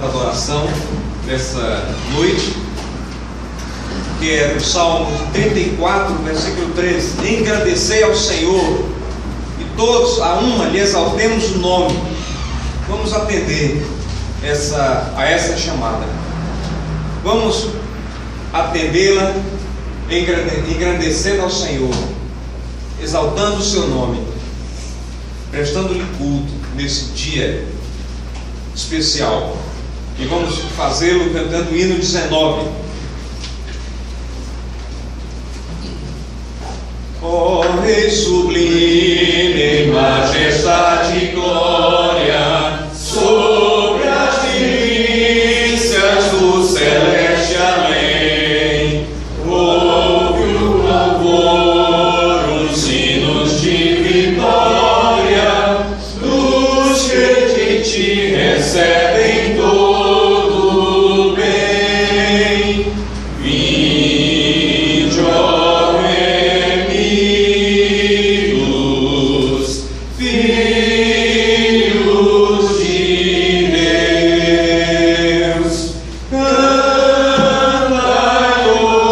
adoração nessa noite, que é o Salmo 34, versículo 13. Engrandecei ao Senhor, e todos a uma lhe exaltemos o nome. Vamos atender a essa chamada. Vamos atendê-la, engrandecendo ao Senhor, exaltando o seu nome, prestando-lhe culto nesse dia especial. E vamos fazê-lo cantando o hino 19. Ó Rei sublime em majestade e glória, sobre as delícias do celeste além, ouve o louvor, os hinos de vitória, dos que de ti recebem todo o bem. Vinde, ó remidos, filhos de Deus, cantai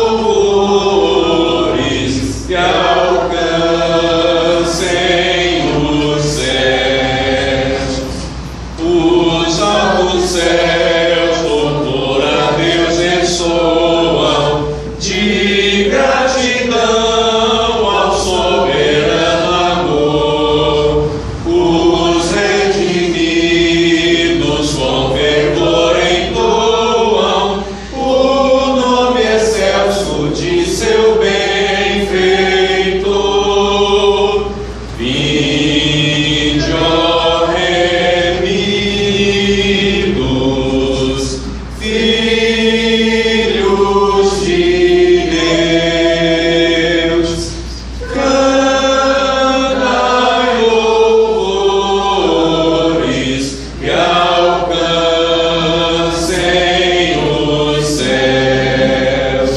louvores que alcancem os céus. Os altos céus, louvor a Deus ressoam, de gratidão ao soberano amor. Os redimidos com fervor entoam o nome excelso de seu benfeitor. Vinde, ó remidos, filhos de Deus, cantai louvores que alcancem os céus.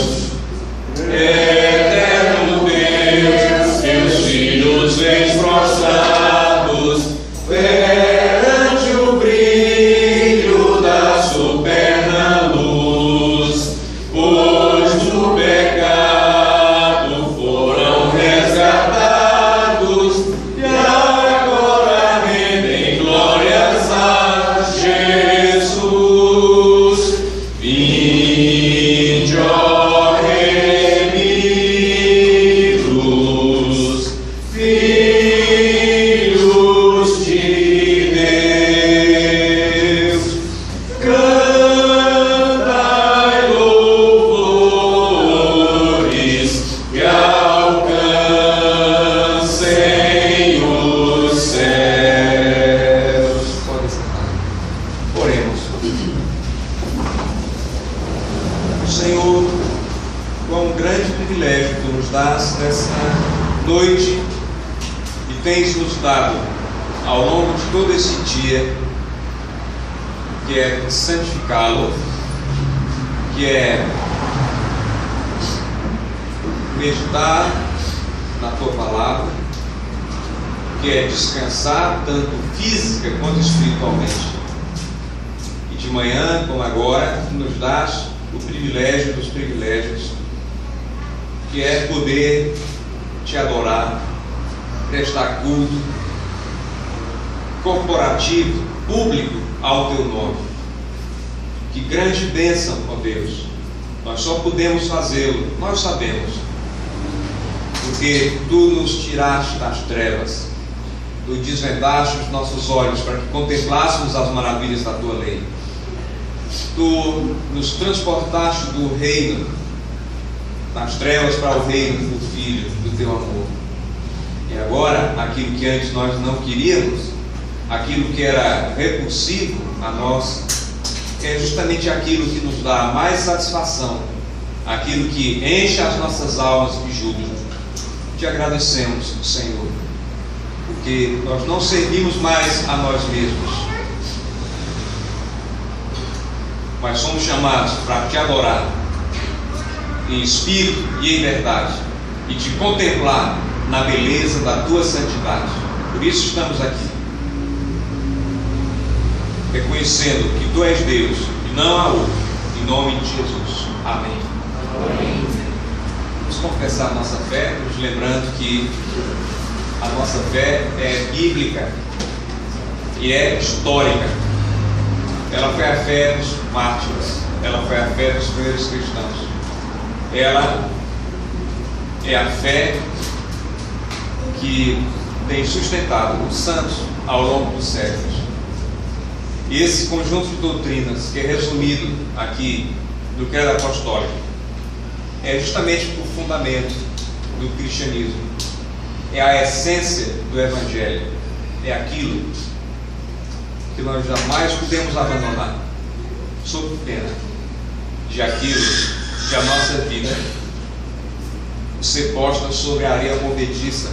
Eterno Deus, teus filhos vens prostrados perante o brilho da superna luz, pois do pecado foram resgatados e agora rendem glórias a Jesus. Vinde, ó remidos, filhos de Deus, cantai louvores que alcancem os céus. Pode sentar. Oremos. Senhor, quão grande privilégio tu nos dás nessa noite e tens nos dado ao longo de todo esse dia, que é santificá-lo, que é meditar na tua palavra, que é descansar tanto física quanto espiritualmente. E de manhã, como agora, tu nos dás o privilégio dos privilégios, que é poder te adorar, prestar culto corporativo, público ao teu nome. Que grande bênção, ó Deus. Nós só podemos fazê-lo, nós sabemos, porque tu nos tiraste das trevas, tu desvendaste os nossos olhos para que contemplássemos as maravilhas da tua lei. Tu nos transportaste do reino das trevas para o reino do Filho, do teu amor. E agora, aquilo que antes nós não queríamos, aquilo que era repulsivo a nós, é justamente aquilo que nos dá mais satisfação, aquilo que enche as nossas almas de júbilo. Te agradecemos, Senhor, porque nós não servimos mais a nós mesmos, mas somos chamados para te adorar em espírito e em verdade, e te contemplar na beleza da tua santidade. Por isso estamos aqui. reconhecendo que Tu és Deus e não há outro, em nome de Jesus. Amém. Amém. Vamos confessar nossa fé, nos lembrando que a nossa fé é bíblica e é histórica. Ela foi a fé dos mártires, ela foi a fé dos primeiros cristãos. Ela é a fé que tem sustentado os santos ao longo dos séculos. E esse conjunto de doutrinas, que é resumido aqui no Credo Apostólico, é justamente o fundamento do cristianismo, é a essência do Evangelho, é aquilo que nós jamais podemos abandonar, sob pena de aquilo de a nossa vida ser posta sobre a areia movediça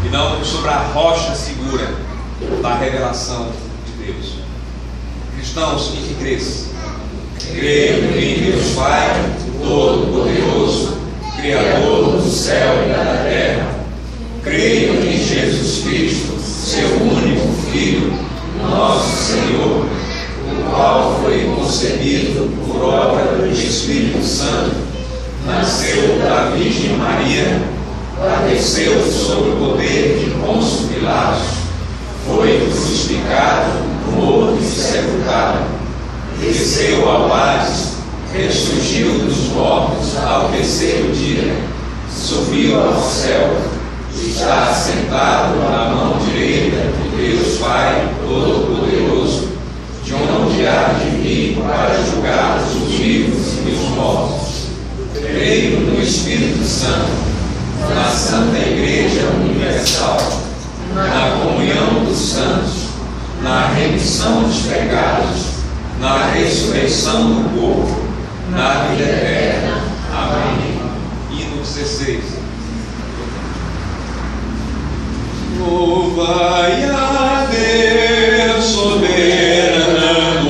e não sobre a rocha segura da revelação de Deus. Cristãos, em que crês? Creio em Deus Pai Todo-Poderoso, Criador do céu e da terra. Creio em Jesus Cristo, seu único Filho, nosso Senhor, o qual foi concebido por obra do Espírito Santo, nasceu da Virgem Maria, padeceu sob o poder de Pôncio Pilatos, foi crucificado, morto e sepultado, desceu ao Hades, ressurgiu dos mortos ao terceiro dia, subiu ao céu, está sentado à mão direita de Deus Pai Todo-Poderoso, de onde há de vir para julgar os vivos e os mortos. Creio no Espírito Santo, na Santa Igreja Universal, na comunhão dos santos, na remissão dos pecados, na ressurreição do corpo, na vida eterna. Amém. Hino 16. Louvai a Deus soberano,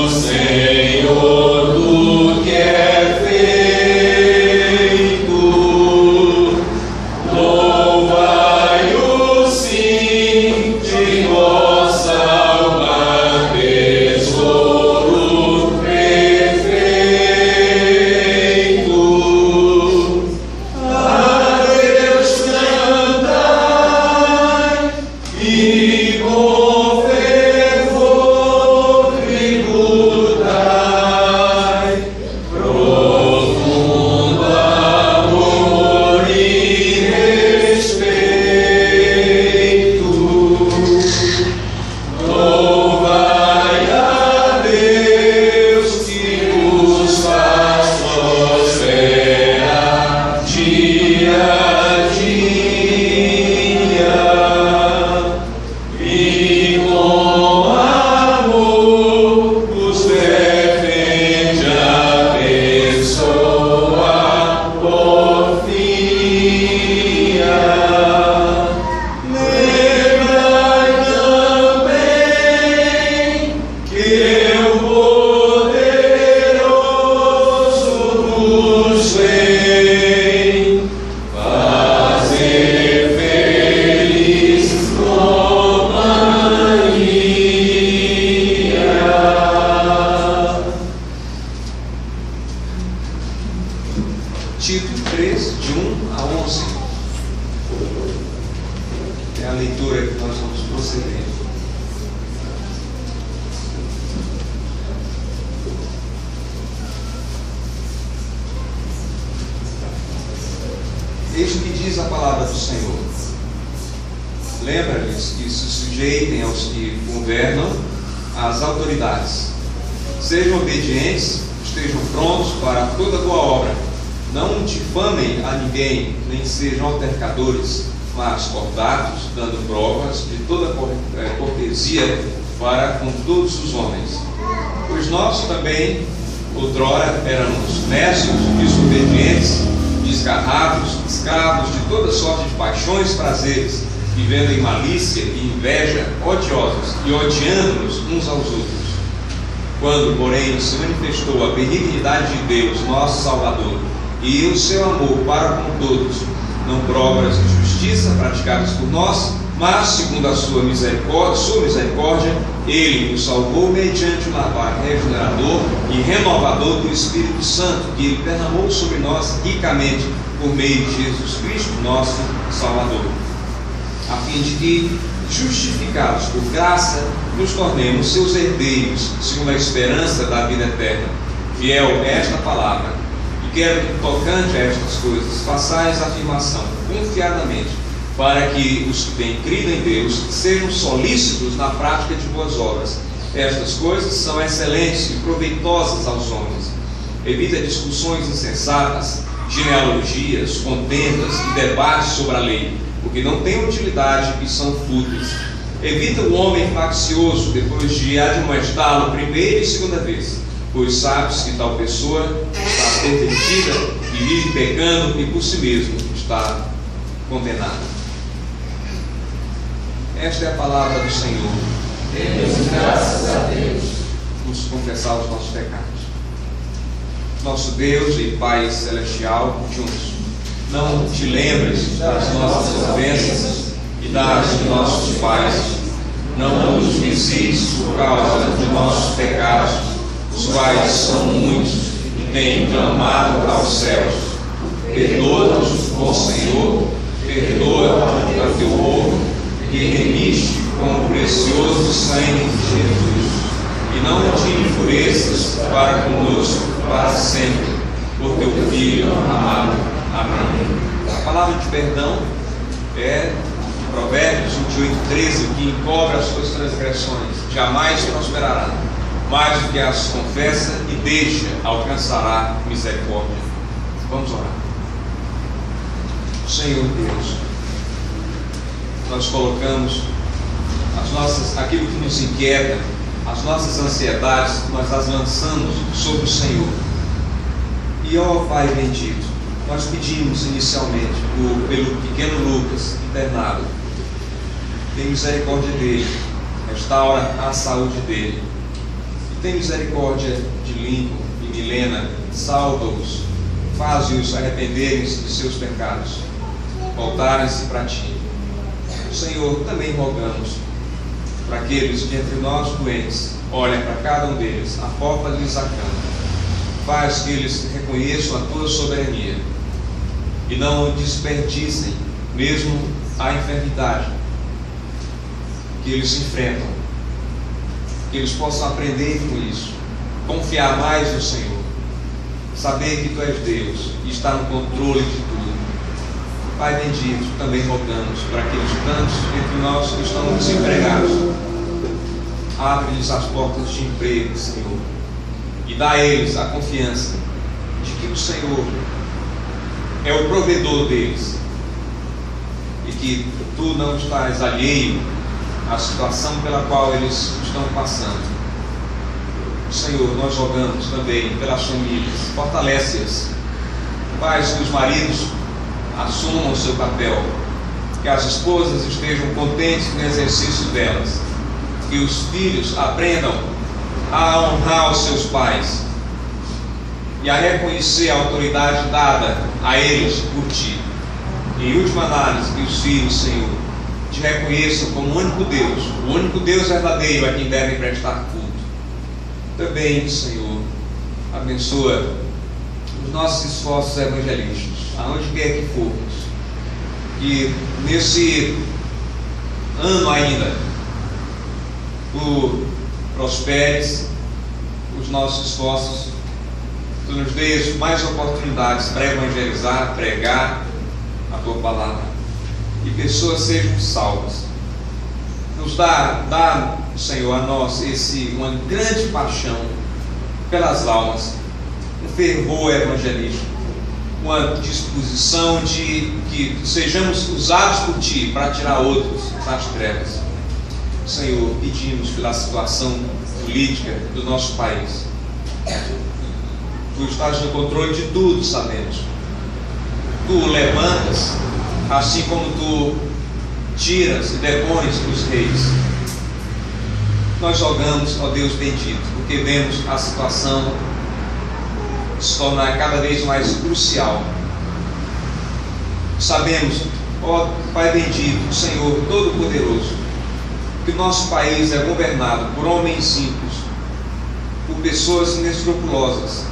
Senhor do que é feito. Louvai-o sim de vossa alma, tesouro perfeito. A Deus cantai e com fervor tributai, profundo amor e respeito. Louvai a Deus que vos faz prosperar dia a dia, e com amor vos defende a pessoa porfia. Lembrai também que o poderoso vos vem fazer feliz companhia. Tito 3, de 1 a 11. É a leitura que nós vamos proceder. Eis o que diz a palavra do Senhor. Lembra-lhes que se sujeitem aos que governam, às autoridades. Sejam obedientes, estejam prontos para toda boa obra. Não difamem a ninguém, nem sejam altercadores, mas cordatos, dando provas de toda cortesia para com todos os homens. Pois nós também, outrora, éramos necios, desobedientes, desgarrados, escravos de toda sorte de paixões e prazeres, vivendo em malícia e inveja, odiosos e odiando-nos uns aos outros. Quando, porém, se manifestou a benignidade de Deus, nosso Salvador, e o seu amor para com todos, não por obras de justiça praticadas por nós, Mas, segundo a sua misericórdia, Ele nos salvou mediante o lavar regenerador e renovador do Espírito Santo, que Ele derramou sobre nós ricamente por meio de Jesus Cristo, nosso Salvador, a fim de que, justificados por graça, nos tornemos seus herdeiros, segundo a esperança da vida eterna. Fiel é esta palavra, e quero que, tocante a estas coisas, façais afirmação confiadamente, para que os que têm crido em Deus sejam solícitos na prática de boas obras. Estas coisas são excelentes e proveitosas aos homens. Evita discussões insensatas, genealogias, contendas e debates sobre a lei, porque não têm utilidade e são fúteis. Evita o homem faccioso, depois de admoestá-lo primeira e segunda vez, pois sabes que tal pessoa está pervertida e vive pecando e por si mesmo está condenada. Esta é a palavra do Senhor. Demos graças a Deus. Vamos confessar os nossos pecados. Nosso Deus e Pai Celestial, juntos, não te lembres das nossas ofensas e das de nossos pais. Não nos visites por causa de nossos pecados, os quais são muitos e têm clamado aos céus. Perdoa-nos, ó Senhor, perdoa a teu povo, que remiste com o precioso sangue de Jesus, e não te enfureças para conosco para sempre, por teu Filho amado. Amém. A palavra de perdão é Provérbios 28:13, que encobre as suas transgressões, jamais prosperará, mais do que as confessa e deixa, alcançará misericórdia. Vamos orar. Senhor Deus, nós colocamos aquilo que nos inquieta, as nossas ansiedades, nós as lançamos sobre o Senhor. E ó Pai bendito, nós pedimos inicialmente pelo pequeno Lucas, internado, tem misericórdia dele, restaura a saúde dele, e tem misericórdia de Lincoln e Milena, salva-os, faz-os arrependerem-se de seus pecados, voltarem-se para Ti. Senhor, também rogamos para aqueles de entre nós doentes, olha para cada um deles, afopa-lhes a cama, faz que eles reconheçam a Tua soberania e não desperdicem mesmo a enfermidade que eles enfrentam, que eles possam aprender com isso, confiar mais no Senhor, saber que Tu és Deus e está no controle de tudo. Pai bendito, também rogamos para aqueles tantos entre nós que estão desempregados, abre-lhes as portas de emprego, Senhor, e dá a eles a confiança de que o Senhor é o provedor deles e que Tu não estás alheio à situação pela qual eles estão passando. Senhor, nós rogamos também pelas famílias, fortalece-as, faz que os maridos assumam o seu papel, que as esposas estejam contentes no exercício delas, que os filhos aprendam a honrar os seus pais e a reconhecer a autoridade dada a eles por Ti. Em última análise, que os filhos, Senhor, Te reconheçam como o único Deus verdadeiro a quem devem prestar culto. Também, Senhor, abençoa os nossos esforços evangelísticos, aonde quer que formos, que nesse ano ainda Tu prosperes os nossos esforços, Tu nos dês mais oportunidades para evangelizar, pregar a Tua palavra, e pessoas sejam salvas. Nos dá, Senhor, a nós uma grande paixão pelas almas, um fervor evangelístico, uma disposição de que sejamos usados por Ti para tirar outros das trevas. Senhor, pedimos pela situação política do nosso país. Tu estás no controle de tudo, sabemos. Tu levantas, assim como Tu tiras e depões os reis. Nós rogamos, ó Deus bendito, porque vemos a situação se tornar cada vez mais crucial. Sabemos Ó Pai bendito, Senhor Todo-Poderoso, que o nosso país é governado por homens simples, por pessoas inescrupulosas,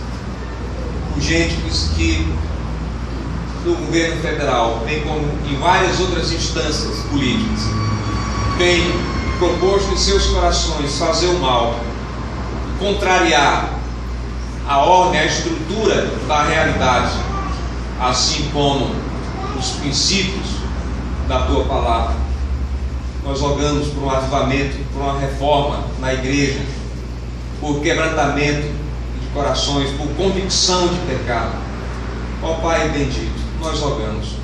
por gente que no governo federal, bem como em várias outras instâncias políticas, tem proposto em seus corações fazer o mal, contrariar a ordem, a estrutura da realidade, assim como os princípios da Tua Palavra. Nós rogamos por um avivamento, por uma reforma na igreja, por quebrantamento de corações, por convicção de pecado. Ó Pai bendito, nós rogamos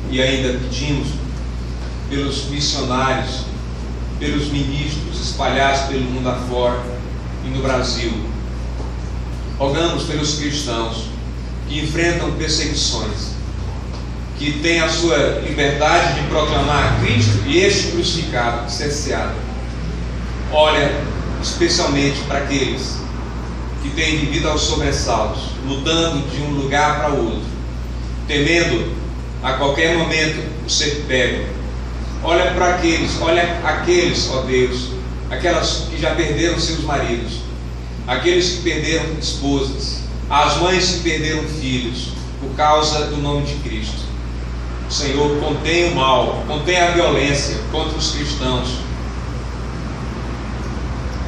e ainda pedimos pelos missionários, pelos ministros espalhados pelo mundo afora e no Brasil. Rogamos pelos cristãos que enfrentam perseguições, que têm a sua liberdade de proclamar Cristo e este crucificado, cerceado. Olha especialmente para aqueles que têm vivido aos sobressaltos, lutando de um lugar para o outro, temendo a qualquer momento o ser pego. Olha para aqueles, ó Deus, aquelas que já perderam seus maridos, aqueles que perderam esposas, as mães que perderam filhos, por causa do nome de Cristo. Senhor, contém o mal, contém a violência contra os cristãos.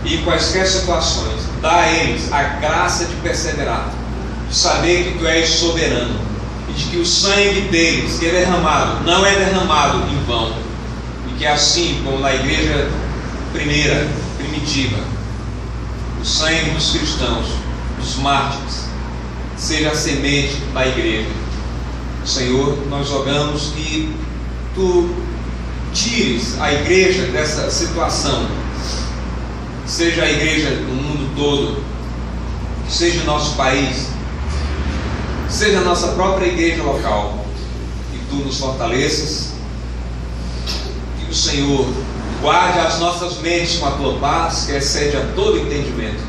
E em quaisquer situações, dá a eles a graça de perseverar, de saber que Tu és soberano e de que o sangue deles que é derramado não é derramado em vão, e que assim como na igreja primeira, primitiva, o sangue dos cristãos, dos mártires, seja a semente da igreja. Senhor, nós rogamos que Tu tires a igreja dessa situação, seja a igreja no mundo todo, seja o nosso país, seja a nossa própria igreja local, que Tu nos fortaleças, que o Senhor guarde as nossas mentes com a Tua paz, que excede a todo entendimento,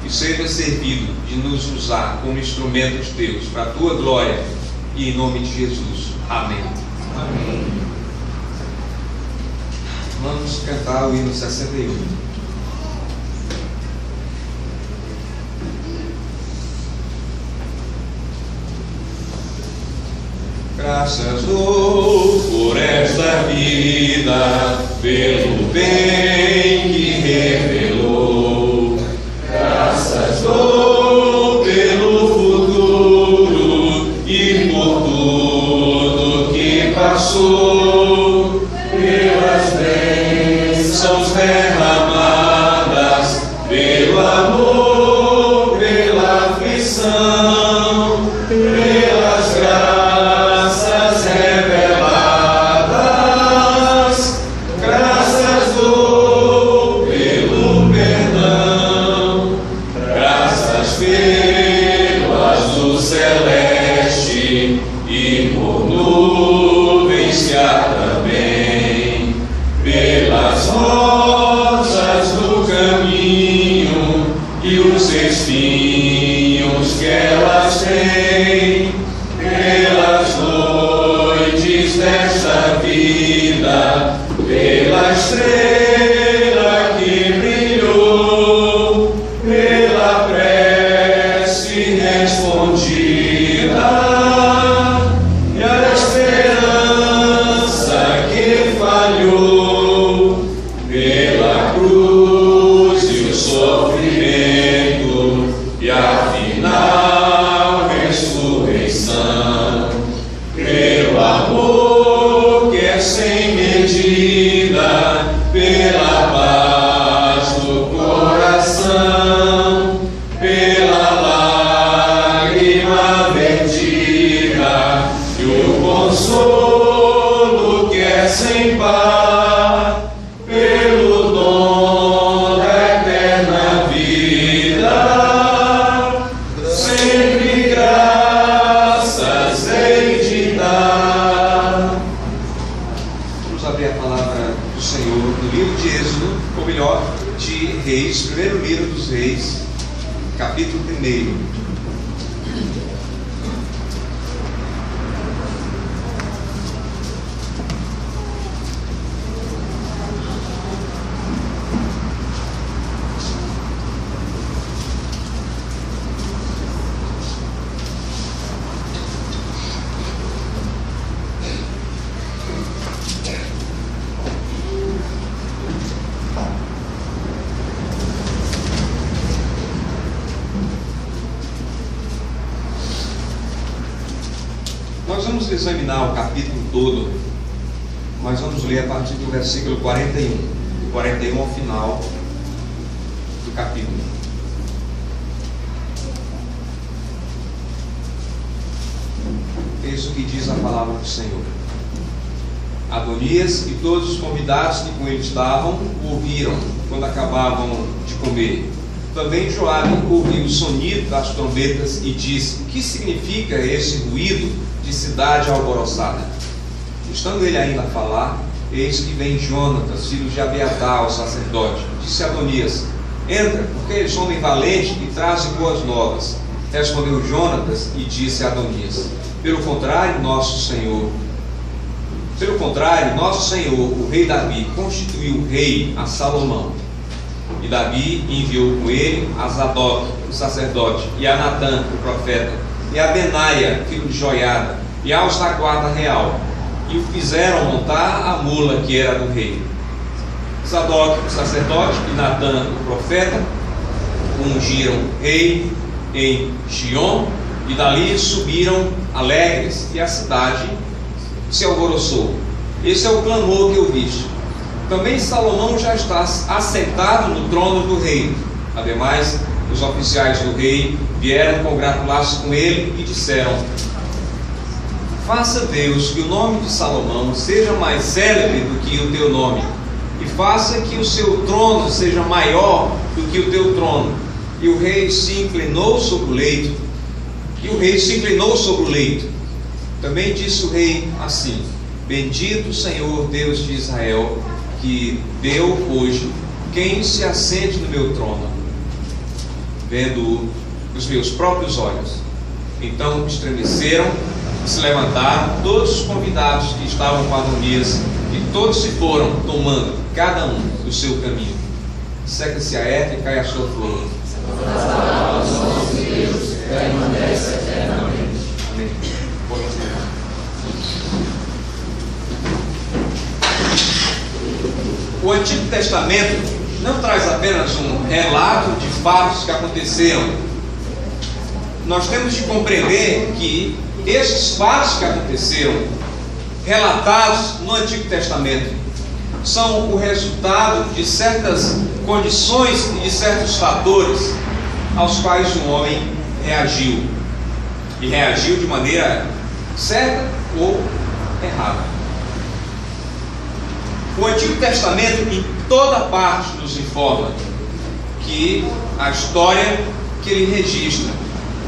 e seja servido de nos usar como instrumentos Teus, para a Tua glória, e em nome de Jesus. Amém. Amém. Vamos cantar o hino 61. Graças dou por esta vida, pelo bem que revelou. Graças dou pelo futuro e por tudo que passou, pelas bênçãos derramadas, pelo amor, pela aflição, pelas graças reveladas. Graças dou pelo perdão, graças pelo azul celeste e por nuvens que há também, pelas rosas do caminho e os espinhos que elas têm, pelas noites desta vida, pela estrela que brilhou, pela prece respondida e a esperança que falhou, pela cruz e o sofrimento e a final ressurreição, pelo amor que é sem medida, pela paz do coração, pela lágrima vertida e o consolo que é sem par, pelo dom da eterna vida, sempre graças hei de dar. Vamos abrir a palavra do Senhor no livro de Êxodo, ou melhor, de Reis, primeiro livro dos Reis, capítulo 1. Nós vamos examinar o capítulo todo, mas vamos ler a partir do versículo 41. 41 ao final do capítulo. Eis o que diz a palavra do Senhor. Adonias e todos os convidados que com ele estavam o ouviram quando acabavam de comer. Também Joabe ouviu o sonido das trombetas e disse: o que significa esse ruído de cidade alvoroçada? Estando ele ainda a falar, eis que vem Jonatas, filho de Abiatar, o sacerdote. Disse Adonias: entra, porque eles são homem valente e trazem boas novas. Respondeu Jonatas e disse a Adonias: pelo contrário, nosso Senhor, o rei Davi, constituiu rei a Salomão. E Davi enviou com ele a Zadok, o sacerdote, e a Natã, o profeta, e a Benaia, filho de Joiada, e aos da guarda real, e o fizeram montar a mula que era do rei. Zadok, o sacerdote, e Natã, o profeta, o ungiram rei em Gion, e dali subiram alegres, e a cidade se alvoroçou. Esse é o clamor que ouviste. Também Salomão já está assentado no trono do rei. Ademais, os oficiais do rei vieram congratular-se com ele e disseram: faça Deus que o nome de Salomão seja mais célebre do que o teu nome, e faça que o seu trono seja maior do que o teu trono. E o rei se inclinou sobre o leito. Também disse o rei assim: bendito o Senhor Deus de Israel, que deu hoje quem se assente no meu trono, vendo os meus próprios olhos. Então estremeceram e se levantaram todos os convidados que estavam com Adonias, e todos se foram, tomando cada um o seu caminho. Seca-se a erva e cai a sua flor. Amém. O Antigo Testamento não traz apenas um relato de fatos que aconteceram. Nós temos de compreender que esses fatos que aconteceram, relatados no Antigo Testamento, são o resultado de certas condições e de certos fatores aos quais o homem reagiu. E reagiu de maneira certa ou errada. O Antigo Testamento, em toda parte, nos informa que a história que ele registra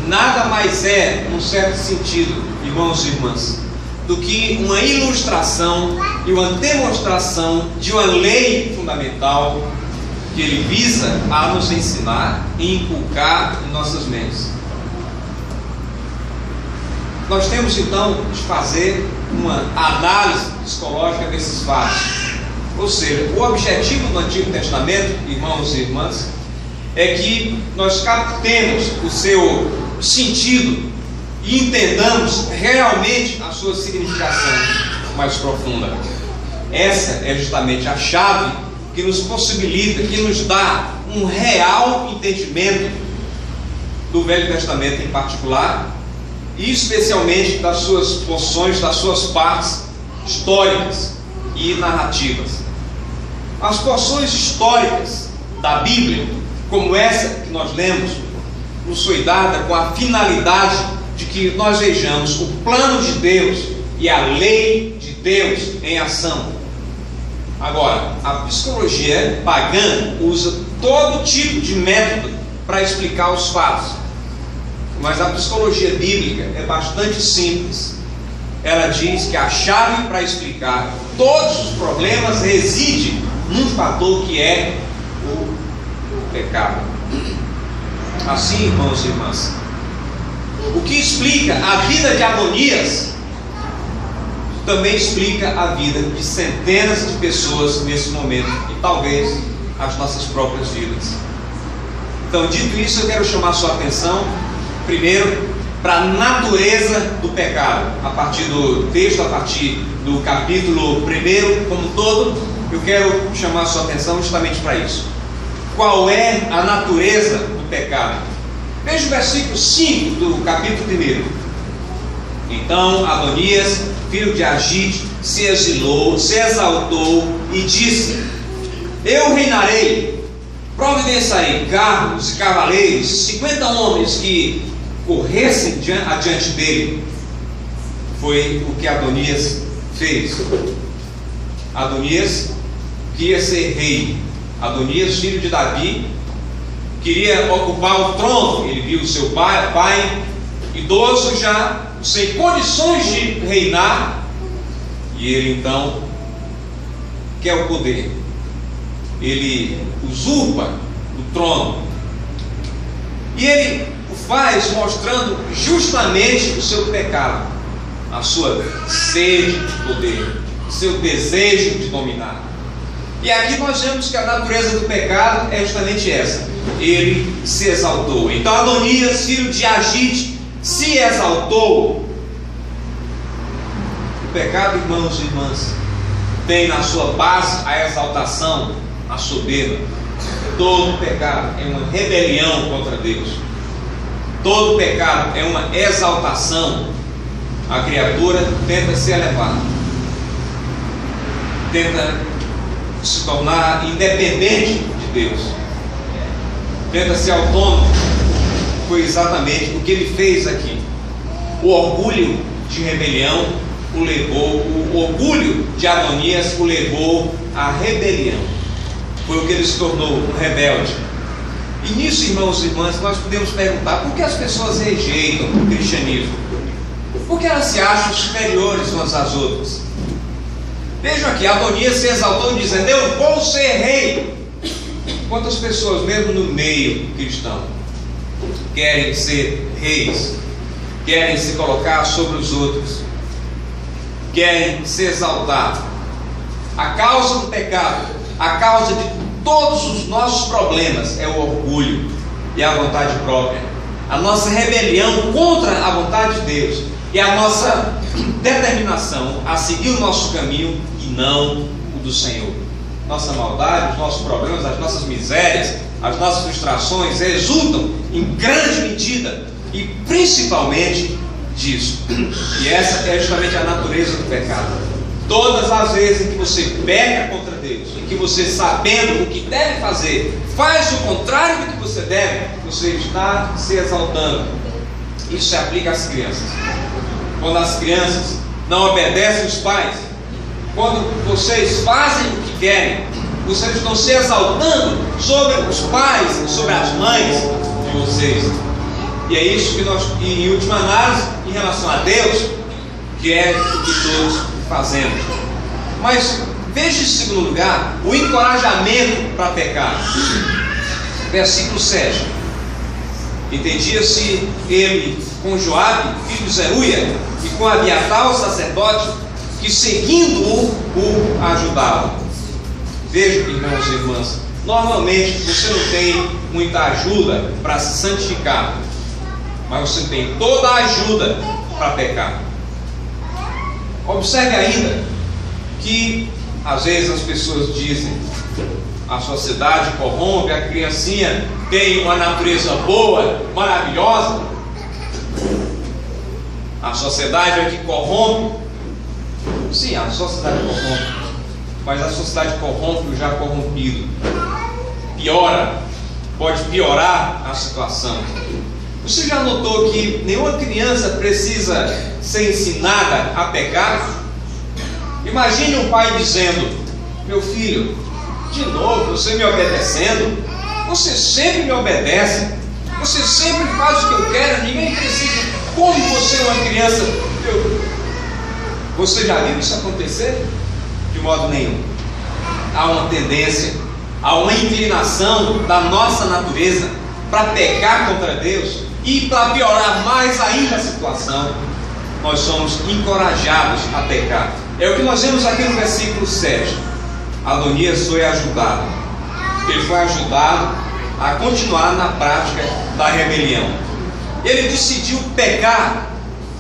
nada mais é, num certo sentido, irmãos e irmãs, do que uma ilustração e uma demonstração de uma lei fundamental que ele visa a nos ensinar e inculcar em nossas mentes. Nós temos então de fazer uma análise psicológica desses fatos. Ou seja, o objetivo do Antigo Testamento, irmãos e irmãs, é que nós captemos o seu sentido e entendamos realmente a sua significação mais profunda. Essa é justamente a chave que nos possibilita, que nos dá um real entendimento do Velho Testamento em particular, e especialmente das suas porções, das suas partes históricas e narrativas. As porções históricas da Bíblia, como essa que nós lemos, nos foi dada com a finalidade de que nós vejamos o plano de Deus e a lei de Deus em ação. Agora, a psicologia pagã usa todo tipo de método para explicar os fatos, mas a psicologia bíblica é bastante simples. Ela diz que a chave para explicar todos os problemas reside num fator que é o pecado. Assim, irmãos e irmãs, o que explica a vida de Adonias também explica a vida de centenas de pessoas nesse momento, e talvez as nossas próprias vidas. Então, dito isso, eu quero chamar a sua atenção primeiro para a natureza do pecado. A partir do texto, a partir do capítulo 1 como todo, eu quero chamar a sua atenção justamente para isso. Qual é a natureza do pecado? Veja o versículo 5 do capítulo 1. Então Adonias, filho de Agite, se exilou, se exaltou e disse: eu reinarei. Providenciarei carros e cavaleiros, 50 homens que corressem adiante dele. Foi o que Adonias fez. Adonias queria ser rei. Adonias, filho de Davi, queria ocupar o trono. Ele viu seu pai idoso já, sem condições de reinar, e ele então quer o poder. Ele usurpa o trono, e ele o faz mostrando justamente o seu pecado, a sua sede de poder, o seu desejo de dominar. E aqui nós vemos que a natureza do pecado é justamente essa: ele se exaltou. Então Adonias, filho de Agite, se exaltou. O pecado, irmãos e irmãs, tem na sua base a exaltação, a soberba. Todo pecado é uma rebelião contra Deus. Todo pecado é uma exaltação. A criatura tenta se elevar, tenta se tornar independente de Deus, tenta ser autônomo. Foi exatamente o que ele fez aqui. O orgulho de rebelião o levou, o orgulho de Adonias o levou à rebelião. Foi o que ele se tornou, um rebelde. E nisso, irmãos e irmãs, nós podemos perguntar: por que as pessoas rejeitam o cristianismo? Por que elas se acham superiores umas às outras? Vejam aqui, Adonias se exaltou dizendo: eu vou ser rei. Quantas pessoas, mesmo no meio cristão, querem ser reis, querem se colocar sobre os outros, querem se exaltar? A causa do pecado, a causa de todos os nossos problemas é o orgulho e a vontade própria, a nossa rebelião contra a vontade de Deus e a nossa determinação a seguir o nosso caminho e não o do Senhor. Nossa maldade, os nossos problemas, as nossas misérias, as nossas frustrações resultam em grande medida e principalmente disso. E essa é justamente a natureza do pecado. Todas as vezes em que você peca contra Deus, em que você, sabendo o que deve fazer, faz o contrário do que você deve, você está se exaltando. Isso se aplica às crianças. Quando as crianças não obedecem os pais, quando vocês fazem o que querem, vocês estão se exaltando sobre os pais, sobre as mães de vocês. E é isso que nós, em última análise, em relação a Deus, que é o que todos fazemos. Mas veja, em segundo lugar, o encorajamento para pecar. Versículo 7. Entendia-se ele com Joabe, filho de Zeruia, e com Abiatar, o sacerdote, que seguindo-o, o ajudavam. Veja, irmãos e irmãs, normalmente você não tem muita ajuda para se santificar, mas você tem toda a ajuda para pecar. Observe ainda que às vezes as pessoas dizem: a sociedade corrompe, a criancinha tem uma natureza boa, maravilhosa. A sociedade é que corrompe. Sim, a sociedade corrompe, mas a sociedade corrompe o já corrompido. Piora, pode piorar a situação. Você já notou que nenhuma criança precisa ser ensinada a pecar? Imagine um pai dizendo: meu filho, de novo você me obedecendo, você sempre me obedece, você sempre faz o que eu quero, ninguém precisa. Como você é uma criança? Você já viu isso acontecer? De modo nenhum. Há uma tendência, há uma inclinação da nossa natureza para pecar contra Deus. E para piorar mais ainda a situação, nós somos encorajados a pecar. É o que nós vemos aqui no versículo 7. Adonias foi ajudado. Ele foi ajudado a continuar na prática da rebelião. Ele decidiu pecar,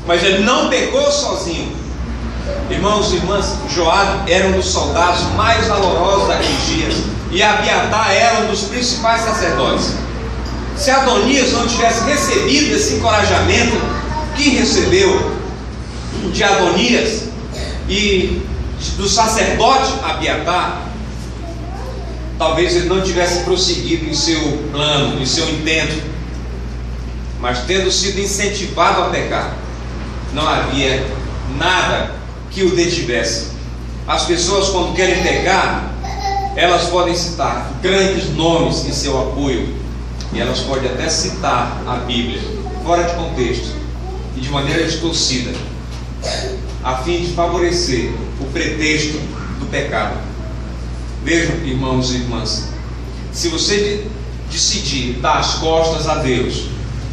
mas ele não pecou sozinho. Irmãos e irmãs, Joabe era um dos soldados mais valorosos daqueles dias, e Abiatar era um dos principais sacerdotes. Se Adonias não tivesse recebido esse encorajamento que recebeu, de Adonias e do sacerdote Abiatar, talvez ele não tivesse prosseguido em seu plano, em seu intento, mas tendo sido incentivado a pecar, não havia nada que o detivesse. As pessoas, quando querem pecar, elas podem citar grandes nomes em seu apoio, e elas podem até citar a Bíblia fora de contexto e de maneira distorcida, a fim de favorecer o pretexto do pecado. Vejam, irmãos e irmãs, se você decidir dar as costas a Deus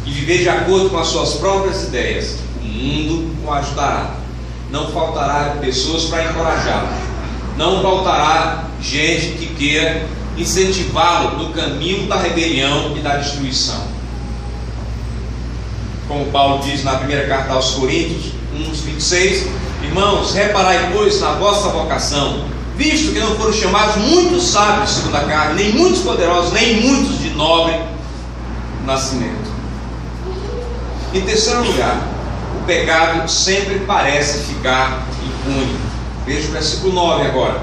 e viver de acordo com as suas próprias ideias, o mundo o ajudará. Não faltará pessoas para encorajá-lo. Não faltará gente que queira incentivá-lo no caminho da rebelião e da destruição. Como Paulo diz na primeira carta aos Coríntios 1:26: irmãos, reparai, pois, na vossa vocação, visto que não foram chamados muitos sábios segundo a carne, nem muitos poderosos, nem muitos de nobre nascimento. Em terceiro lugar, o pecado sempre parece ficar impune. Veja o versículo 9 agora.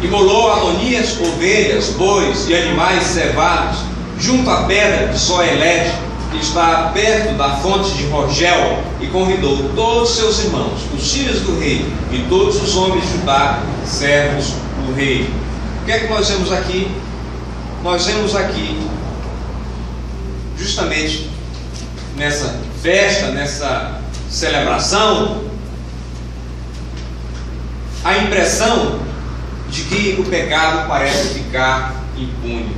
Imolou Adonias ovelhas, bois e animais cevados junto à pedra de Zoelete, que está perto da fonte de Rogel, e convidou todos seus irmãos, os filhos do rei, e todos os homens de Judá, servos do rei. O que é que nós vemos aqui? Nós vemos aqui, justamente nessa festa, nessa celebração, a impressão de que o pecado parece ficar impune.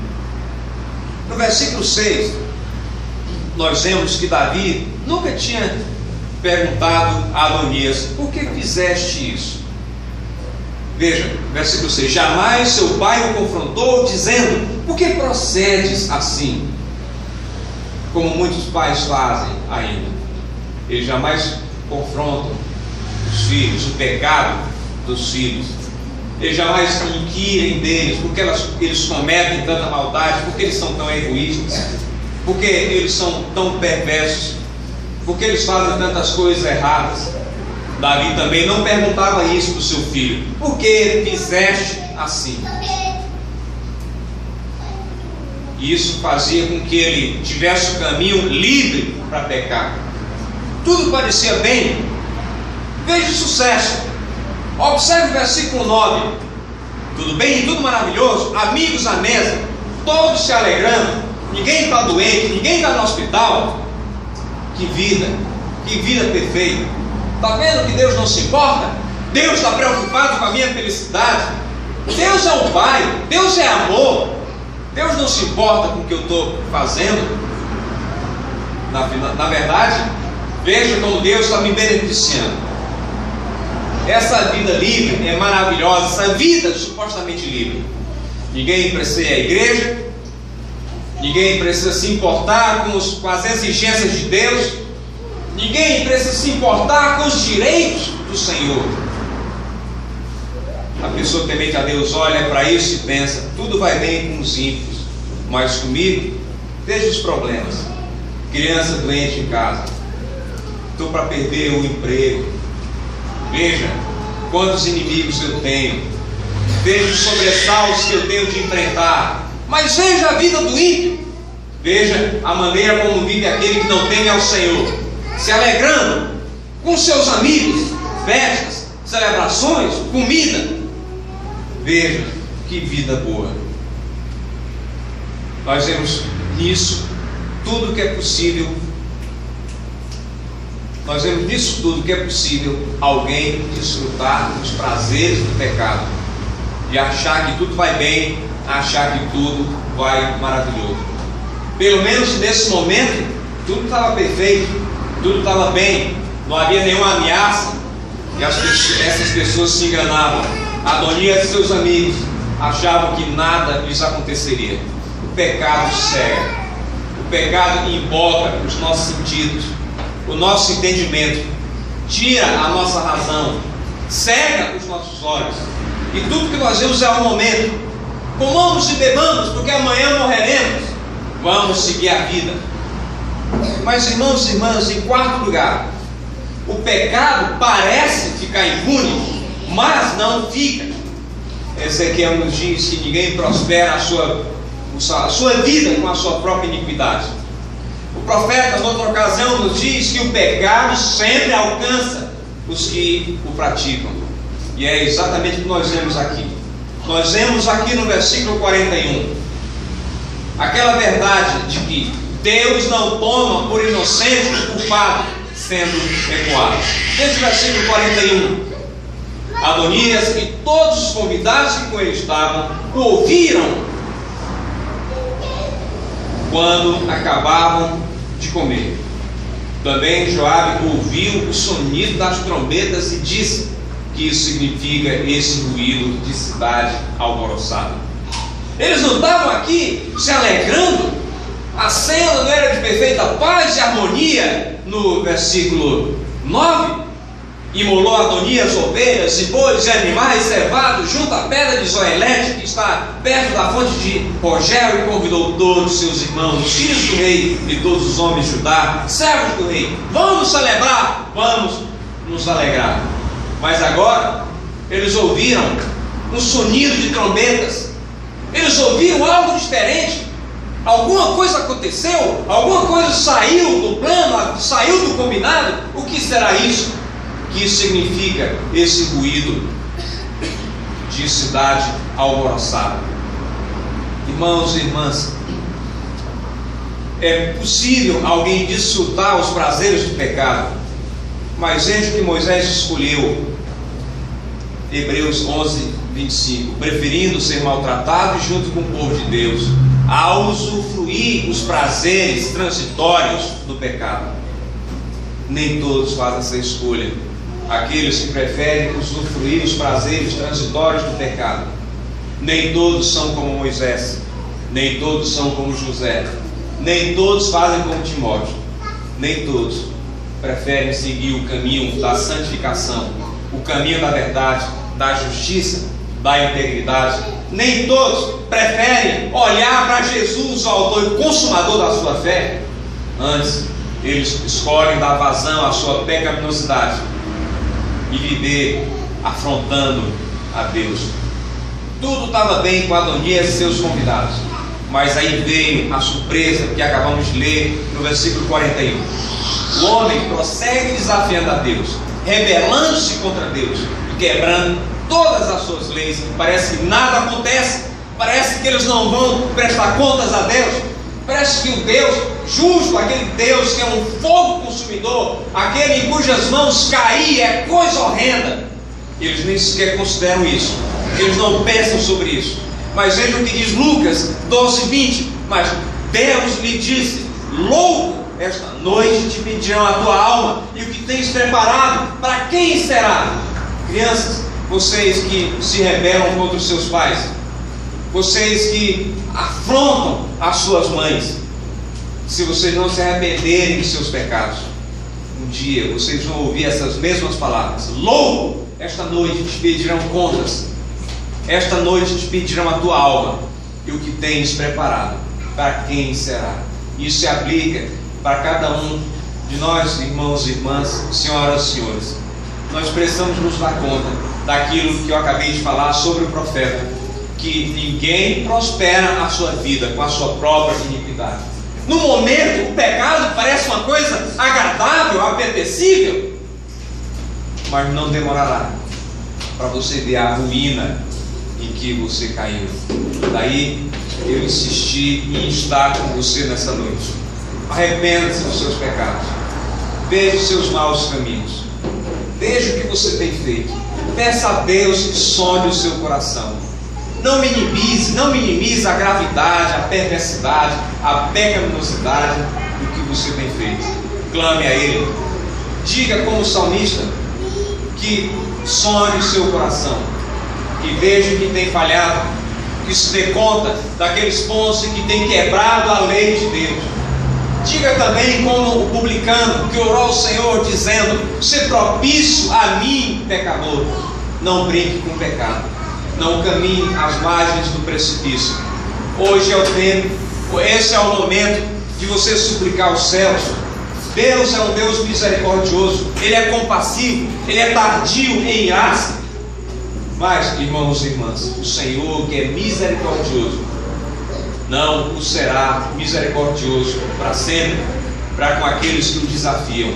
No versículo 6, nós vemos que Davi nunca tinha perguntado a Adonias: por que fizeste isso? Veja, versículo 6: jamais seu pai o confrontou, dizendo: por que procedes assim? Como muitos pais fazem ainda. Eles jamais confrontam os filhos, o pecado dos filhos. Eles jamais inquirem deles porque eles cometem tanta maldade, porque eles são tão egoístas, porque eles são tão perversos, porque eles fazem tantas coisas erradas. Davi também não perguntava isso para o seu filho: por que fizeste assim? E isso fazia com que ele tivesse o caminho livre para pecar. Tudo parecia bem. Veja o sucesso. Observe o versículo 9. Tudo bem, tudo maravilhoso, amigos à mesa, todos se alegrando, ninguém está doente, ninguém está no hospital. Que vida perfeita. Está vendo que Deus não se importa? Deus está preocupado com a minha felicidade. Deus é o Pai, Deus é amor. Deus não se importa com o que eu estou fazendo. Na verdade, veja como Deus está me beneficiando. Essa vida livre é maravilhosa, essa vida supostamente livre. Ninguém precisa ir à igreja, ninguém precisa se importar com as exigências de Deus, ninguém precisa se importar com os direitos do Senhor. A pessoa temente a Deus olha para isso e pensa: tudo vai bem com os ímpios, mas comigo, veja os problemas. Criança doente em casa, estou para perder o emprego. Veja quantos inimigos eu tenho, veja os sobressaltos que eu tenho de enfrentar. Mas veja a vida do ímpio, veja a maneira como vive aquele que não teme ao Senhor, se alegrando com seus amigos, festas, celebrações, comida. Veja que vida boa. Nós vemos nisso tudo que é possível. Nós vemos nisso tudo que é possível alguém desfrutar dos prazeres do pecado e achar que tudo vai bem, achar que tudo vai maravilhoso. Pelo menos nesse momento, tudo estava perfeito, tudo estava bem, não havia nenhuma ameaça, e essas pessoas se enganavam. Adonias e seus amigos achavam que nada lhes aconteceria. O pecado cega, o pecado emboca os nossos sentidos, o nosso entendimento, tira a nossa razão, cega os nossos olhos, e tudo que nós vemos é um momento. Comamos e bebamos, porque amanhã morreremos. Vamos seguir a vida. Mas, irmãos e irmãs, em quarto lugar, O pecado parece ficar impune, mas não fica. Ezequiel nos diz que ninguém prospera a sua vida com a sua própria iniquidade. O profeta, noutra ocasião, nos diz que o pecado sempre alcança os que o praticam. E é exatamente o que nós vemos aqui. Nós vemos aqui no versículo 41 aquela verdade de que Deus não toma por inocente o culpado sendo ecoado. Desde o versículo 41, Adonias e todos os convidados que com ele estavam o ouviram quando acabavam de comer. Também Joabe ouviu o sonido das trombetas e disse que isso significa esse ruído de cidade alvoroçada. Eles não estavam aqui se alegrando? A cena não era de perfeita paz e harmonia no versículo 9? Imolou Adonias ovelhas e bois e animais cevados junto à pedra de Zoelete, que está perto da fonte de Rogel, e convidou todos os seus irmãos, os filhos do rei e todos os homens de Judá, servos do rei. Vamos celebrar, vamos nos alegrar. Mas agora eles ouviram um sonido de trombetas. Eles ouviram algo diferente. Alguma coisa aconteceu, alguma coisa saiu do plano, saiu do combinado. O que será isso? O que significa esse ruído de cidade alvoroçada? Irmãos e irmãs, é possível alguém desfrutar os prazeres do pecado, mas veja o que Moisés escolheu, Hebreus 11, 25, preferindo ser maltratado junto com o povo de Deus, a usufruir os prazeres transitórios do pecado. Nem todos fazem essa escolha. Aqueles que preferem usufruir os prazeres transitórios do pecado. Nem todos são como Moisés, nem todos são como José, nem todos fazem como Timóteo, nem todos preferem seguir o caminho da santificação, o caminho da verdade, da justiça, da integridade. Nem todos preferem olhar para Jesus, o autor e consumador da sua fé. Antes, eles escolhem dar vazão à sua pecaminosidade e viver afrontando a Deus. Tudo estava bem com Adonias e seus convidados, mas aí veio a surpresa que acabamos de ler no versículo 41. O homem prossegue desafiando a Deus, rebelando-se contra Deus e quebrando todas as suas leis. Parece que nada acontece, parece que eles não vão prestar contas a Deus. Parece que o Deus justo, aquele Deus que é um fogo consumidor, aquele em cujas mãos cair é coisa horrenda, eles nem sequer consideram isso, eles não pensam sobre isso. Mas veja o que diz Lucas 12, 20. Mas Deus lhe disse: louco, esta noite te pedirão a tua alma, e o que tens preparado, para quem será? Crianças, vocês que se rebelam contra os seus pais, vocês que afrontam as suas mães, se vocês não se arrependerem de seus pecados, um dia vocês vão ouvir essas mesmas palavras: louco, esta noite te pedirão contas, esta noite te pedirão a tua alma, e o que tens preparado, para quem será? Isso se aplica para cada um de nós, irmãos e irmãs, senhoras e senhores. Nós precisamos nos dar conta daquilo que eu acabei de falar sobre o profeta, que ninguém prospera a sua vida com a sua própria iniquidade. No momento, o pecado parece uma coisa agradável, apetecível, mas não demorará para você ver a ruína em que você caiu. Daí eu insisti em estar com você nessa noite. Arrependa-se dos seus pecados, veja os seus maus caminhos, veja o que você tem feito, peça a Deus que sonde o seu coração. Não minimize a gravidade, a perversidade, a pecaminosidade do que você tem feito. Clame a Ele. Diga como salmista que sonde o seu coração, que veja o que tem falhado, que se dê conta daqueles pontos que tem quebrado a lei de Deus. Diga também como o publicano que orou ao Senhor dizendo: "Se propício a mim, pecador". Não brinque com o pecado, não caminhe às margens do precipício. Hoje é o tempo, esse é o momento de você suplicar aos céus Deus é um Deus misericordioso, Ele é compassivo, Ele é tardio em irar-se. Mas, irmãos e irmãs, o Senhor, que é misericordioso, não o será misericordioso para sempre, para com aqueles que o desafiam.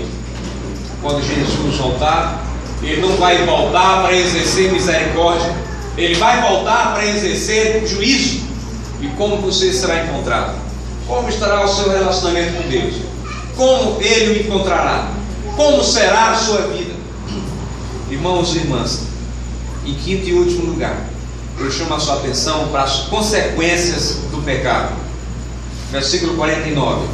Quando Jesus voltar, Ele não vai voltar para exercer misericórdia, Ele vai voltar para exercer juízo. E como você será encontrado? Como estará o seu relacionamento com Deus? Como Ele o encontrará? Como será a sua vida? Irmãos e irmãs, em quinto e último lugar, eu chamo a sua atenção para as consequências do pecado. Versículo 49.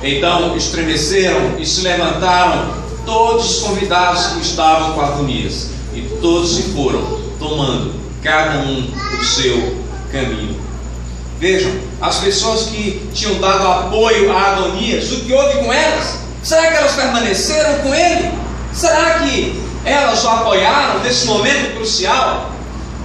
Então estremeceram e se levantaram todos os convidados que estavam com Adonias, e todos se foram, tomando cada um o seu caminho. Vejam, as pessoas que tinham dado apoio a Adonias, o que houve com elas? Será que elas permaneceram com ele? Será que elas o apoiaram nesse momento crucial?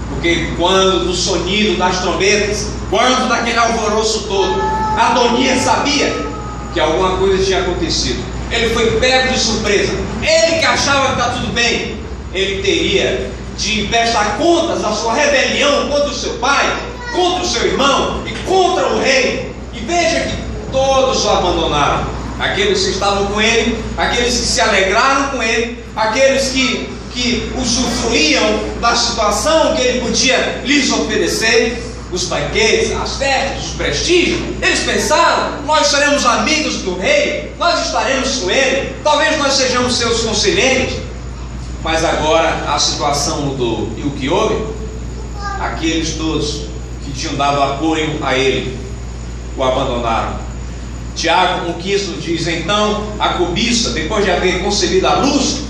Porque quando do sonido das trombetas, quando daquele alvoroço todo, Adonias sabia que alguma coisa tinha acontecido. Ele foi pego de surpresa. Ele que achava que está tudo bem, ele teria de prestar contas da sua rebelião contra o seu pai, contra o seu irmão e contra o rei. E veja que todos o abandonaram. Aqueles que estavam com ele, aqueles que se alegraram com ele, aqueles que usufruíam da situação que ele podia lhes oferecer, os banquetes, as festas, os prestígios. Eles pensaram: nós seremos amigos do rei, nós estaremos com ele, talvez nós sejamos seus conselheiros. Mas agora a situação mudou. E o que houve? Aqueles todos que tinham dado apoio a ele o abandonaram. Tiago 1,15 nos diz: então a cobiça, depois de haver concebido a luz,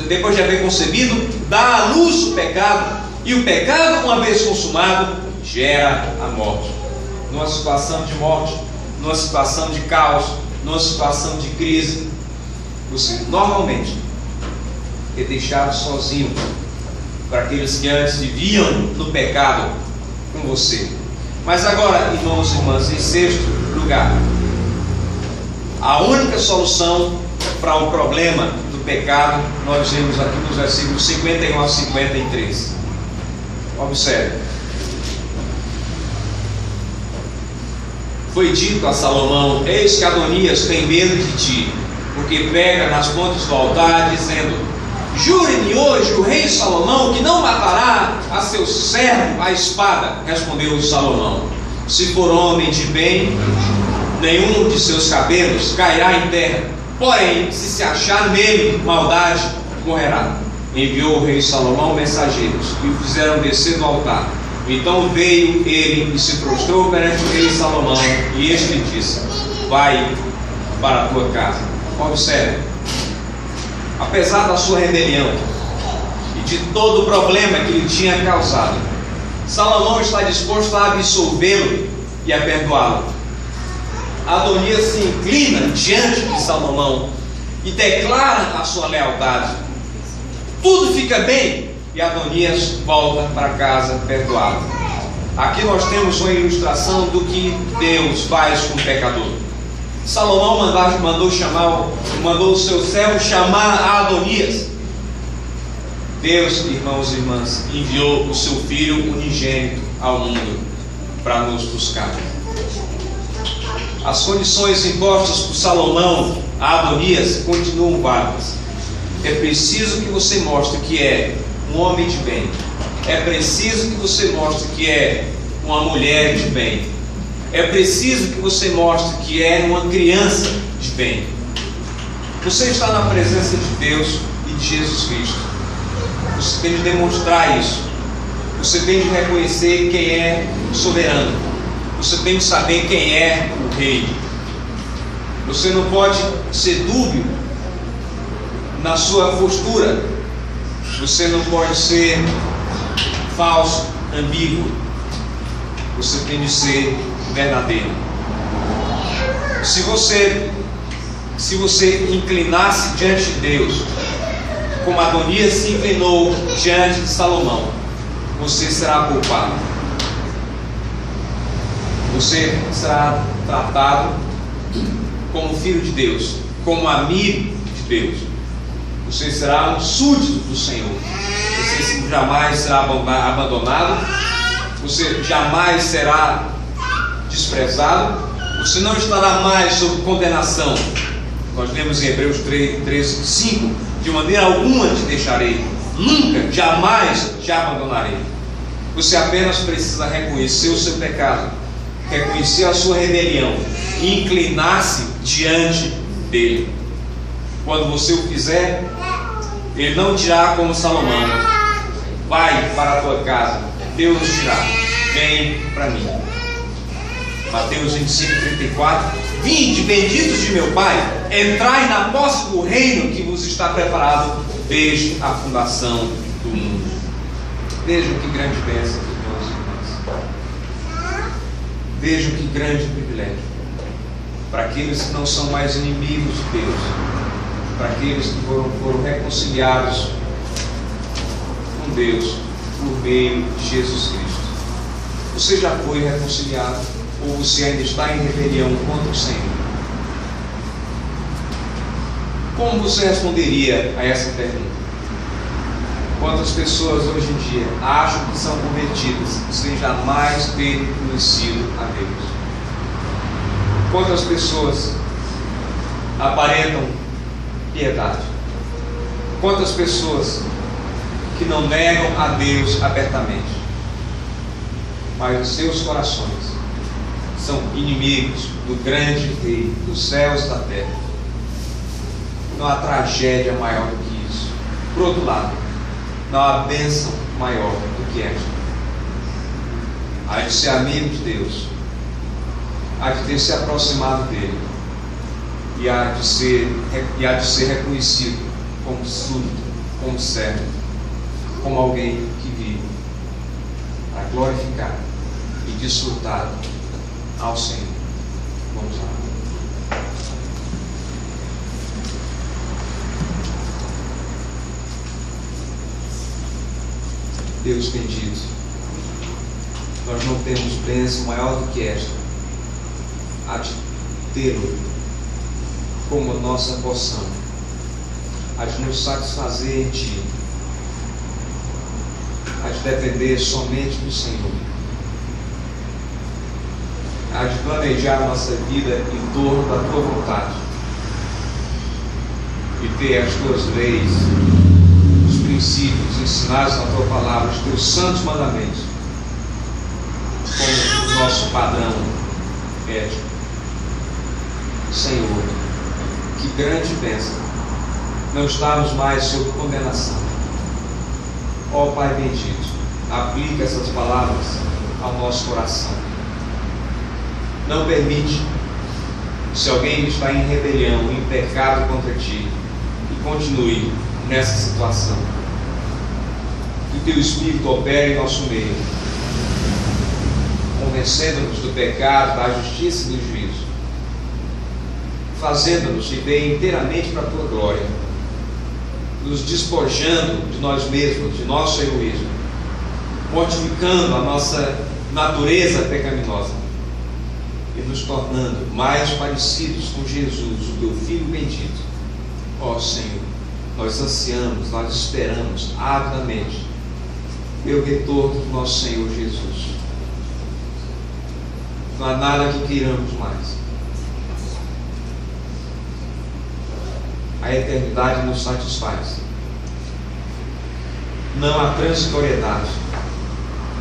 depois de haver concebido, dá à luz o pecado, e o pecado, uma vez consumado, gera a morte. Numa situação de morte, numa situação de caos, numa situação de crise, você normalmente é deixado sozinho para aqueles que antes viviam no pecado com você. Mas agora, irmãos e irmãs, em sexto lugar, a única solução para o problema do pecado nós vemos aqui nos versículos 51 a 53. Observe. Foi dito a Salomão: eis que Adonias tem medo de ti, porque pega nas pontas do altar, dizendo: jure-me hoje o rei Salomão que não matará a seu servo a espada. Respondeu Salomão: se for homem de bem, nenhum de seus cabelos cairá em terra, porém se achar nele maldade, morrerá. Enviou o rei Salomão mensageiros, e o fizeram descer do altar. Então veio ele e se prostrou perante o rei Salomão, e este lhe disse: vai para a tua casa. Observe, apesar da sua rebelião e de todo o problema que lhe tinha causado, Salomão está disposto a absolvê-lo e a perdoá-lo. Adonias se inclina diante de Salomão e declara a sua lealdade. Tudo fica bem e Adonias volta para casa perdoado. Aqui nós temos uma ilustração do que Deus faz com o pecador. Salomão mandou o seu servo chamar a Adonias. Deus, irmãos e irmãs, enviou o seu Filho unigênito ao mundo para nos buscar. As condições impostas por Salomão a Adonias continuam válidas. É preciso que você mostre que é um homem de bem. É preciso que você mostre que é uma mulher de bem. É preciso que você mostre que é uma criança de bem. Você está na presença de Deus e de Jesus Cristo. Você tem de demonstrar isso. Você tem de reconhecer quem é soberano. Você tem de saber quem é o rei. Você não pode ser dúbio na sua postura. Você não pode ser falso, ambíguo. Você tem de ser verdadeiro. Se você inclinasse diante de Deus, como Adonias se inclinou diante de Salomão, você será poupado. Você será tratado como filho de Deus, como amigo de Deus. Você será um súdito do Senhor. Você jamais será abandonado. Você jamais será desprezado. Você não estará mais sob condenação. Nós lemos em Hebreus 13:5: de maneira alguma te deixarei, nunca, jamais te abandonarei. Você apenas precisa reconhecer o seu pecado, reconhecer a sua rebelião e inclinar-se diante dele. Quando você o fizer, ele não dirá como Salomão: vai para a tua casa. Deus dirá: vem para mim. Mateus 25:34: vinde, benditos de meu Pai, entrai na posse do reino que vos está preparado desde a fundação do mundo. Vejam que grande bênção, irmãos e irmãs. Vejam que grande privilégio para aqueles que não são mais inimigos de Deus, para aqueles que foram reconciliados com Deus por meio de Jesus Cristo. Você já foi reconciliado ou você ainda está em rebelião contra o Senhor? Como você responderia a essa pergunta? Quantas pessoas hoje em dia acham que são convertidas sem jamais terem conhecido a Deus? Quantas pessoas aparentam piedade? Quantas pessoas que não negam a Deus abertamente, mas os seus corações são inimigos do grande Rei dos céus e da terra? Não há tragédia maior do que isso. Por outro lado, não há bênção maior do que esta. Há de ser amigo de Deus, há de ter se aproximado dele, e há de ser reconhecido como súdito, como servo, como alguém que vive para glorificar e desfrutar ao Senhor. Vamos lá. Deus bendito, nós não temos bênção maior do que esta, a de tê-lo como nossa porção, a de nos satisfazer em Ti, a de depender somente do Senhor, a de planejar nossa vida em torno da Tua vontade e ter as Tuas leis, os princípios ensinados na Tua palavra, os Teus santos mandamentos como o nosso padrão ético. Senhor, que grande bênção não estarmos mais sob condenação. Ó Pai bendito, aplica essas palavras ao nosso coração. Não permite, se alguém está em rebelião, em pecado contra Ti, e continue nessa situação. Que o Teu Espírito opere em nosso meio, convencendo-nos do pecado, da justiça e do juízo, fazendo-nos viver inteiramente para a Tua glória, nos despojando de nós mesmos, de nosso egoísmo, mortificando a nossa natureza pecaminosa e nos tornando mais parecidos com Jesus, o Teu Filho bendito. Ó Senhor, nós ansiamos, nós esperamos avidamente pelo retorno do nosso Senhor Jesus. Não há nada que queiramos mais. A eternidade nos satisfaz. Não a transitoriedade,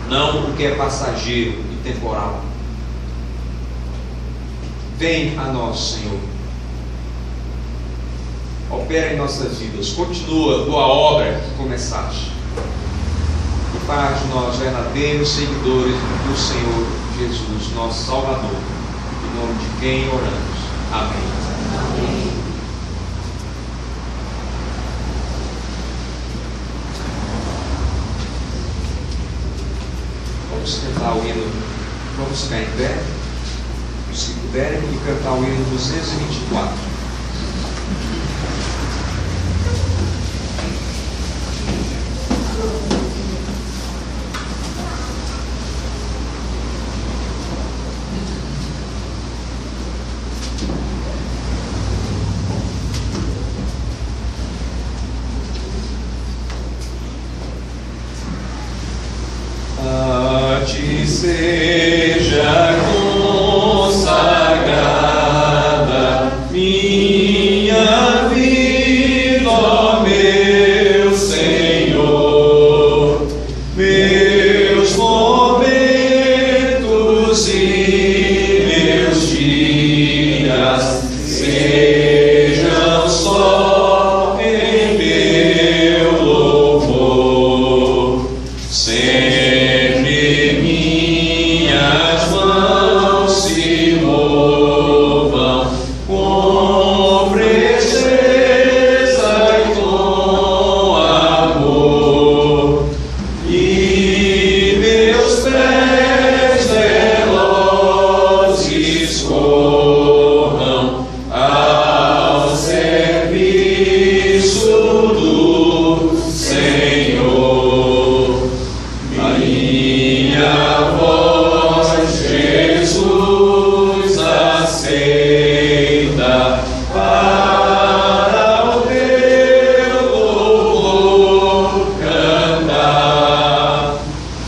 não o que é passageiro e temporal. Vem a nós, Senhor. Opera em nossas vidas. Continua a boa obra que começaste. E faz de nós verdadeiros seguidores do Senhor Jesus, nosso Salvador. Em nome de quem oramos. Amém. Amém. Vamos cantar o hino. Vamos ficar em pé, se puderem, e cantar o hino 224. ti seja consagrada minha vida, ó meu Senhor, meus momentos e meus dias sejam só em teu louvor. Sempre minhas mãos se movam com presteza e com amor, e meus pés velozes corram ao serviço do Senhor. Minha voz, Jesus, aceita para o teu louvor cantar.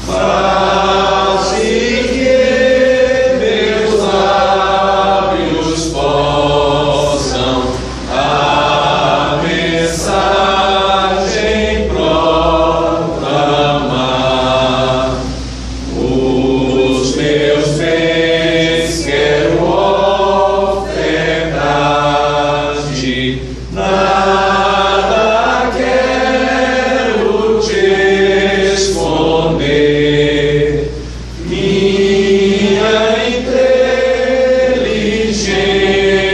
Faze que meus lábios possam a mensagem proclamar. Os meus bens quero ofertar-te, nada quero te esconder. Minha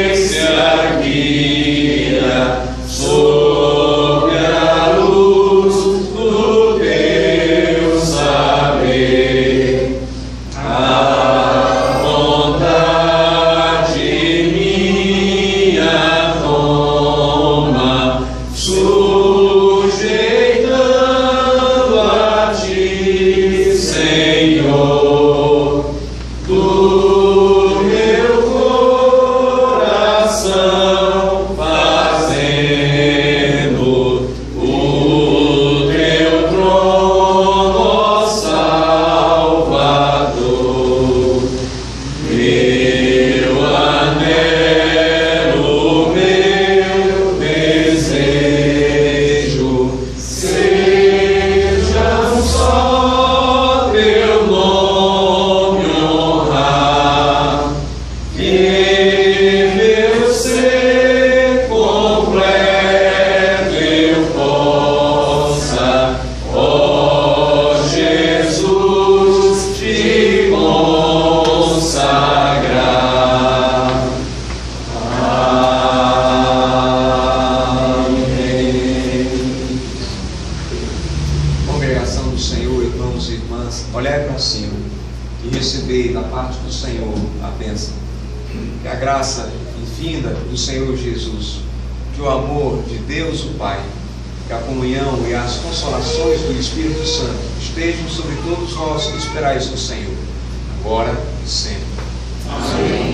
inteligência guia sobre a luz do teu saber. A vontade minha toma, sujeitando a ti, Senhor, do meu coração fazendo o teu trono, ó Salvador. Meu anelo, meu desejo, seja só teu nome honrar, que meu ser completo eu possa, ó Jesus, te consagrar. Amém. Congregação do Senhor, irmãos e irmãs, olhai para cima e recebei da parte do Senhor a bênção. Que a graça infinita do Senhor Jesus, que o amor de Deus o Pai, que a comunhão e as consolações do Espírito Santo estejam sobre todos nós que esperais no Senhor, agora e sempre. Amém.